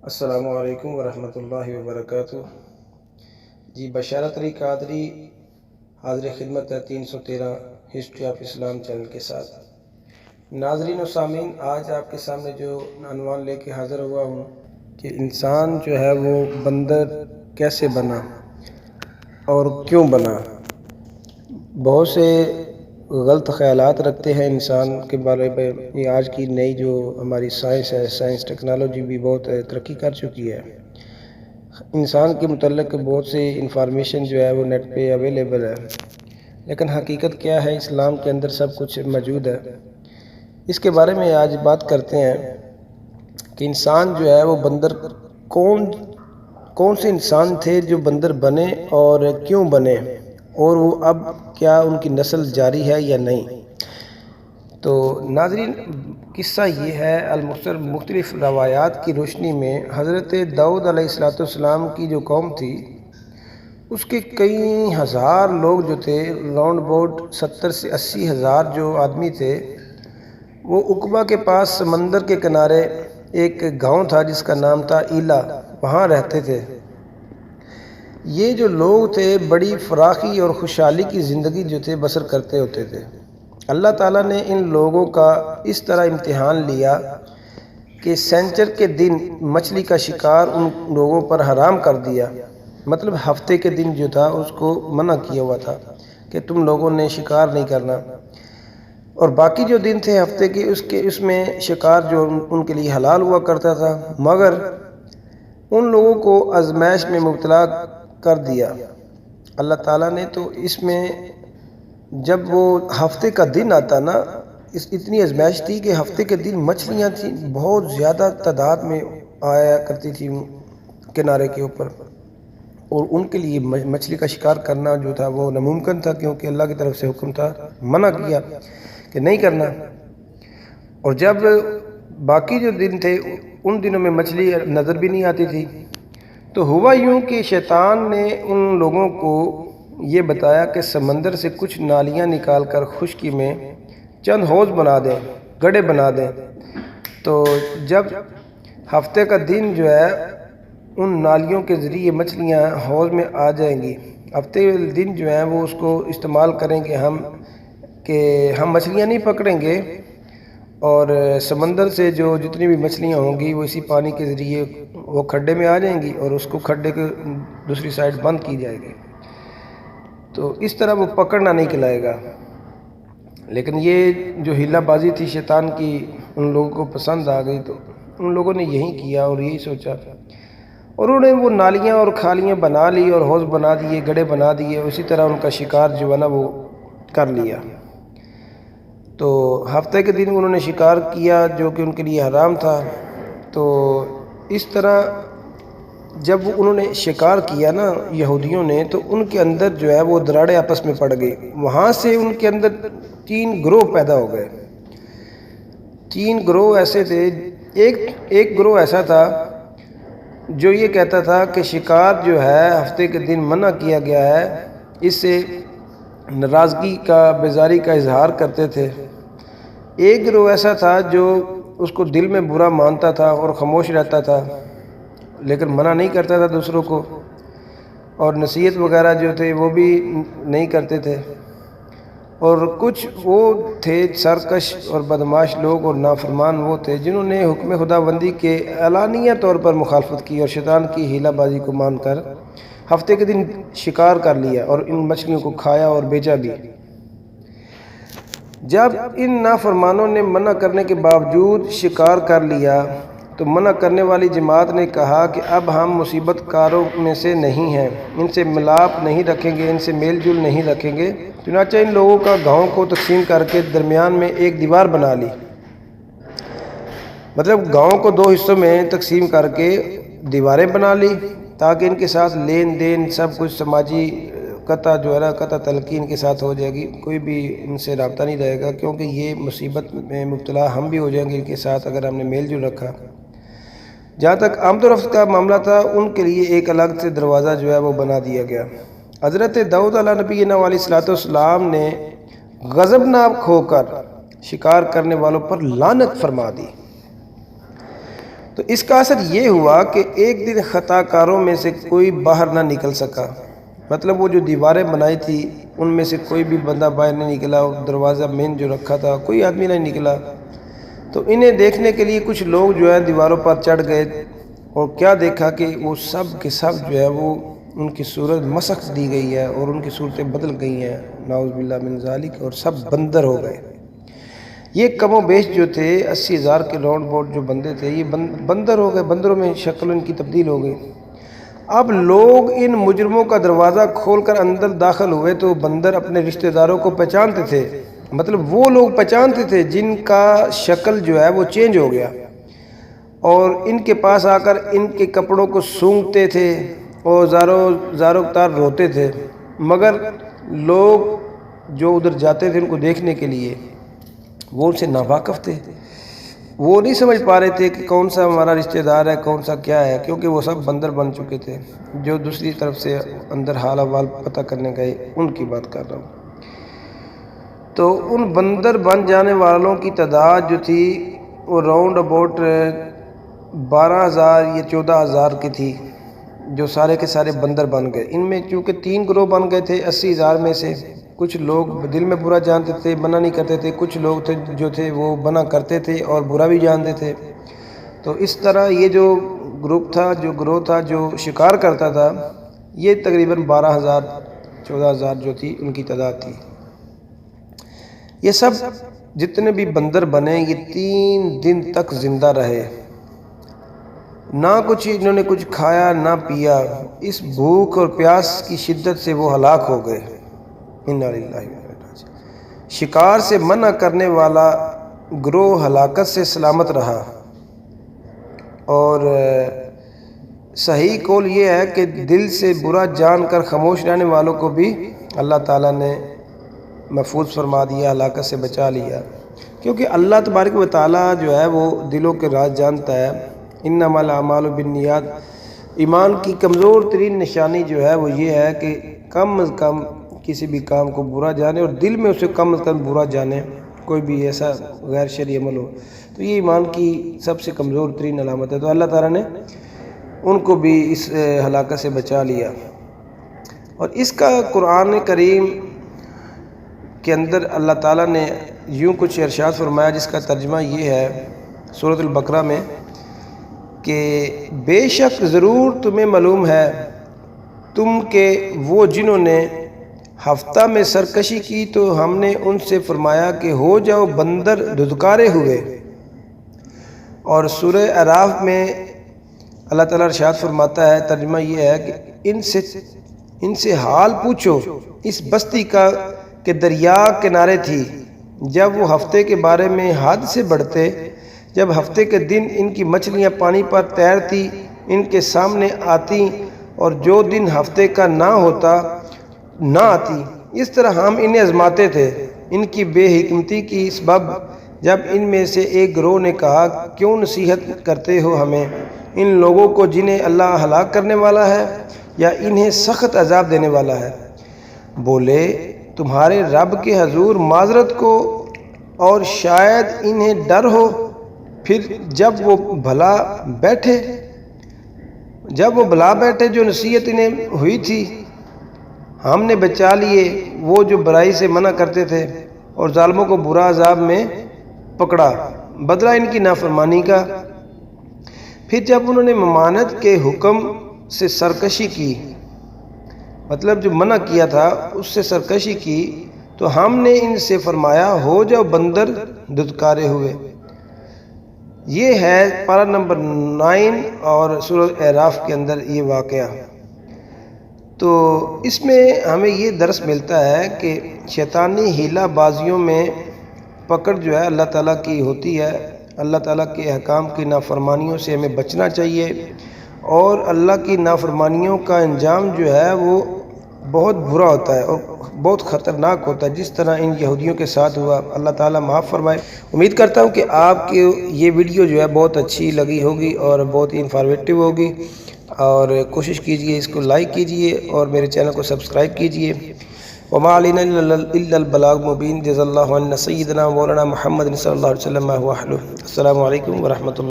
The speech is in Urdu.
السلام علیکم ورحمۃ اللہ وبرکاتہ۔ جی بشارت علی قادری حاضر خدمت ہے 313 ہسٹری آف اسلام چینل کے ساتھ۔ ناظرین و سامعین، آج آپ کے سامنے جو عنوان لے کے حاضر ہوا ہوں کہ انسان جو ہے وہ بندر کیسے بنا اور کیوں بنا۔ بہت سے غلط خیالات رکھتے ہیں انسان کے بارے میں۔ یہ آج کی نئی جو ہماری سائنس ہے، سائنس ٹیکنالوجی بھی بہت ترقی کر چکی ہے۔ انسان کے متعلق بہت سی انفارمیشن جو ہے وہ نیٹ پہ اویلیبل ہے، لیکن حقیقت کیا ہے؟ اسلام کے اندر سب کچھ موجود ہے۔ اس کے بارے میں آج بات کرتے ہیں کہ انسان جو ہے وہ بندر کون سے انسان تھے جو بندر بنے اور کیوں بنے، اور وہ اب کیا ان کی نسل جاری ہے یا نہیں۔ تو ناظرین، قصہ یہ ہے مختلف روایات کی روشنی میں حضرت داؤد علیہ السلام کی جو قوم تھی، اس کے کئی ہزار لوگ جو تھے، راؤنڈ اباؤٹ 70 سے 80 ہزار جو آدمی تھے، وہ عقبہ کے پاس سمندر کے کنارے ایک گاؤں تھا جس کا نام تھا ایلا، وہاں رہتے تھے۔ یہ جو لوگ تھے بڑی فراخی اور خوشحالی کی زندگی جو تھے بسر کرتے ہوتے تھے۔ اللہ تعالیٰ نے ان لوگوں کا اس طرح امتحان لیا کہ سینچر کے دن مچھلی کا شکار ان لوگوں پر حرام کر دیا۔ مطلب ہفتے کے دن جو تھا اس کو منع کیا ہوا تھا کہ تم لوگوں نے شکار نہیں کرنا، اور باقی جو دن تھے ہفتے کے اس میں شکار جو ان کے لیے حلال ہوا کرتا تھا، مگر ان لوگوں کو آزمائش میں مبتلا کر دیا اللہ تعالیٰ نے۔ تو اس میں جب وہ ہفتے کا دن آتا نا، اتنی آزمائش تھی کہ ہفتے کے دن مچھلیاں تھیں بہت زیادہ تعداد میں آیا کرتی تھی کنارے کے اوپر، اور ان کے لیے مچھلی کا شکار کرنا جو تھا وہ ناممکن تھا، کیونکہ اللہ کی طرف سے حکم تھا، منع کیا کہ نہیں کرنا۔ اور جب باقی جو دن تھے ان دنوں میں مچھلی نظر بھی نہیں آتی تھی، تو ہوا یوں کہ شیطان نے ان لوگوں کو یہ بتایا کہ سمندر سے کچھ نالیاں نکال کر خشکی میں چند حوض بنا دیں، گڑھے بنا دیں۔ تو جب ہفتے کا دن جو ہے ان نالیوں کے ذریعے مچھلیاں حوض میں آ جائیں گی، ہفتے کے دن جو ہے وہ اس کو استعمال کریں گے کہ ہم مچھلیاں نہیں پکڑیں گے، اور سمندر سے جو جتنی بھی مچھلیاں ہوں گی وہ اسی پانی کے ذریعے وہ کھڈے میں آ جائیں گی، اور اس کو کھڈے کے دوسری سائڈ بند کی جائے گی۔ تو اس طرح وہ پکڑنا نہیں کھلائے گا۔ لیکن یہ جو ہیلہ بازی تھی شیطان کی ان لوگوں کو پسند آ گئی، تو ان لوگوں نے یہی کیا اور یہی سوچا، اور انہوں نے وہ نالیاں اور کھالیاں بنا لی اور حوض بنا دیے، گڑھے بنا دیے، اسی طرح ان کا شکار جو ہے نا وہ کر لیا۔ تو ہفتے کے دن انہوں نے شکار کیا جو کہ ان کے لیے حرام تھا۔ تو اس طرح جب انہوں نے شکار کیا نا یہودیوں نے، تو ان کے اندر جو ہے وہ دراڑے آپس میں پڑ گئی۔ وہاں سے ان کے اندر 3 گروہ پیدا ہو گئے۔ 3 گروہ ایسے تھے۔ ایک گروہ ایسا تھا جو یہ کہتا تھا کہ شکار جو ہے ہفتے کے دن منع کیا گیا ہے، اس سے ناراضگی کا، بیزاری کا اظہار کرتے تھے۔ ایک گروہ ایسا تھا جو اس کو دل میں برا مانتا تھا اور خاموش رہتا تھا، لیکن منع نہیں کرتا تھا دوسروں کو، اور نصیحت وغیرہ جو تھے وہ بھی نہیں کرتے تھے۔ اور کچھ وہ تھے سرکش اور بدمعاش لوگ اور نافرمان وہ تھے جنہوں نے حکم خداوندی کے اعلانیہ طور پر مخالفت کی اور شیطان کی ہیلہ بازی کو مان کر ہفتے کے دن شکار کر لیا اور ان مچھلیوں کو کھایا اور بیچا بھی۔ جب ان نافرمانوں نے منع کرنے کے باوجود شکار کر لیا، تو منع کرنے والی جماعت نے کہا کہ اب ہم مصیبت کاروں میں سے نہیں ہیں، ان سے ملاپ نہیں رکھیں گے، ان سے میل جول نہیں رکھیں گے۔ چنانچہ ان لوگوں کا گاؤں کو تقسیم کر کے درمیان میں ایک دیوار بنا لی۔ مطلب گاؤں کو 2 حصوں میں تقسیم کر کے دیواریں بنا لی، تاکہ ان کے ساتھ لین دین سب کچھ سماجی قطع جو ہے نا قطع تلقین کے ساتھ ہو جائے گی، کوئی بھی ان سے رابطہ نہیں رہے گا، کیونکہ یہ مصیبت میں مبتلا ہم بھی ہو جائیں گے ان کے ساتھ اگر ہم نے میل جول رکھا۔ جہاں تک آمد و رفت کا معاملہ تھا، ان کے لیے ایک الگ سے دروازہ جو ہے وہ بنا دیا گیا۔ حضرت داؤد علیہ نبینا علیہ السلام نے غضبناک ہو کر شکار کرنے والوں پر لعنت فرما دی۔ تو اس کا اثر یہ ہوا کہ ایک دن خطا کاروں میں سے کوئی باہر نہ نکل سکا، مطلب وہ جو دیواریں بنائی تھی ان میں سے کوئی بھی بندہ باہر نہیں نکلا، دروازہ مین جو رکھا تھا کوئی آدمی نہیں نکلا۔ تو انہیں دیکھنے کے لیے کچھ لوگ جو ہے دیواروں پر چڑھ گئے، اور کیا دیکھا کہ وہ سب کے سب جو ہے وہ ان کی صورت مسخ دی گئی ہے اور ان کی صورتیں بدل گئی ہیں، نعوذ باللہ من ذالک، اور سب بندر ہو گئے۔ یہ کم و بیش جو تھے 80,000 کے راؤنڈ بوٹ جو بندے تھے یہ بندر ہو گئے، بندروں میں شکل ان کی تبدیل ہو گئی۔ اب لوگ ان مجرموں کا دروازہ کھول کر اندر داخل ہوئے تو بندر اپنے رشتہ داروں کو پہچانتے تھے، مطلب وہ لوگ پہچانتے تھے جن کا شکل جو ہے وہ چینج ہو گیا، اور ان کے پاس آ کر ان کے کپڑوں کو سونگھتے تھے اور زاروں تار روتے تھے، مگر لوگ جو ادھر جاتے تھے ان کو دیکھنے کے لیے وہ ان سے ناواقف تھے، وہ نہیں سمجھ پا رہے تھے کہ کون سا ہمارا رشتہ دار ہے کون سا کیا ہے، کیونکہ وہ سب بندر بن چکے تھے۔ جو دوسری طرف سے اندر حال احوال پتہ کرنے گئے ان کی بات کر رہا ہوں۔ تو ان بندر بن جانے والوں کی تعداد جو تھی وہ راؤنڈ اباؤٹ 12,000 یا 14,000 کی تھی، جو سارے کے سارے بندر بن گئے۔ ان میں چونکہ 3 گروہ بن گئے تھے 80,000 میں سے، کچھ لوگ دل میں برا جانتے تھے منع نہیں کرتے تھے، کچھ لوگ تھے جو تھے وہ منع کرتے تھے اور برا بھی جانتے تھے۔ تو اس طرح یہ جو گروپ تھا، جو گروہ تھا جو شکار کرتا تھا، یہ تقریباً 12,000 14,000 جو تھی ان کی تعداد تھی۔ یہ سب جتنے بھی بندر بنے یہ 3 دن تک زندہ رہے، نہ کچھ انہوں نے کچھ کھایا نہ پیا، اس بھوک اور پیاس کی شدت سے وہ ہلاک ہو گئے۔ انا للہ و انا الیہ راجعون۔ شکار سے منع کرنے والا گروہ ہلاکت سے سلامت رہا، اور صحیح قول یہ ہے کہ دل سے برا جان کر خاموش رہنے والوں کو بھی اللہ تعالیٰ نے محفوظ فرما دیا، ہلاکت سے بچا لیا، کیونکہ اللہ تبارک و تعالیٰ جو ہے وہ دلوں کے راز جانتا ہے۔ انما الاعمال بالنیات، ایمان کی کمزور ترین نشانی جو ہے وہ یہ ہے کہ کم از کم کسی بھی کام کو برا جانے اور دل میں اسے کم از کم برا جانے، کوئی بھی ایسا غیر شرعی عمل ہو، تو یہ ایمان کی سب سے کمزور ترین علامت ہے۔ تو اللہ تعالیٰ نے ان کو بھی اس ہلاکت سے بچا لیا۔ اور اس کا قرآن کریم کے اندر اللہ تعالیٰ نے یوں کچھ ارشاد فرمایا جس کا ترجمہ یہ ہے سورۃ البقرہ میں کہ بے شک ضرور تمہیں معلوم ہے تم کہ وہ جنہوں نے ہفتہ میں سرکشی کی تو ہم نے ان سے فرمایا کہ ہو جاؤ بندر دھتکارے ہوئے۔ اور سورہ اعراف میں اللہ تعالیٰ ارشاد فرماتا ہے، ترجمہ یہ ہے کہ ان سے حال پوچھو اس بستی کا کہ دریا کنارے تھی، جب وہ ہفتے کے بارے میں حد سے بڑھتے، جب ہفتے کے دن ان کی مچھلیاں پانی پر تیرتی ان کے سامنے آتی، اور جو دن ہفتے کا نہ ہوتا نہ آتی۔ اس طرح ہم انہیں آزماتے تھے ان کی بے حکمتی کی سبب، جب ان میں سے ایک گروہ نے کہا کیوں نصیحت کرتے ہو ہمیں ان لوگوں کو جنہیں اللہ ہلاک کرنے والا ہے یا انہیں سخت عذاب دینے والا ہے۔ بولے تمہارے رب کے حضور معذرت کو اور شاید انہیں ڈر ہو، پھر جب وہ بھلا بیٹھے جو نصیحت انہیں ہوئی تھی ہم نے بچا لیے، وہ جو برائی سے منع کرتے تھے، اور ظالموں کو برا عذاب میں پکڑا، بدلہ ان کی نافرمانی کا۔ پھر جب انہوں نے ممانعت کے حکم سے سرکشی کی، مطلب جو منع کیا تھا اس سے سرکشی کی، تو ہم نے ان سے فرمایا ہو جاؤ بندر دھتکارے ہوئے۔ یہ ہے پارہ نمبر 9 اور سورہ اعراف کے اندر یہ واقعہ۔ تو اس میں ہمیں یہ درس ملتا ہے کہ شیطانی ہیلہ بازیوں میں پکڑ جو ہے اللہ تعالیٰ کی ہوتی ہے، اللہ تعالیٰ کے احکام کی نافرمانیوں سے ہمیں بچنا چاہیے، اور اللہ کی نافرمانیوں کا انجام جو ہے وہ بہت برا ہوتا ہے اور بہت خطرناک ہوتا ہے، جس طرح ان یہودیوں کے ساتھ ہوا۔ اللہ تعالیٰ معاف فرمائے۔ امید کرتا ہوں کہ آپ کی یہ ویڈیو جو ہے بہت اچھی لگی ہوگی اور بہت ہی انفارمیٹیو ہوگی، اور کوشش کیجئے اس کو لائک کیجئے اور میرے چینل کو سبسکرائب کیجئے۔ وما علینا الا البلاغ مبین۔ جزا اللہ عنا سیدنا مولانا محمد صلی اللہ علیہ وسلم۔ السلام علیکم ورحمۃ اللہ۔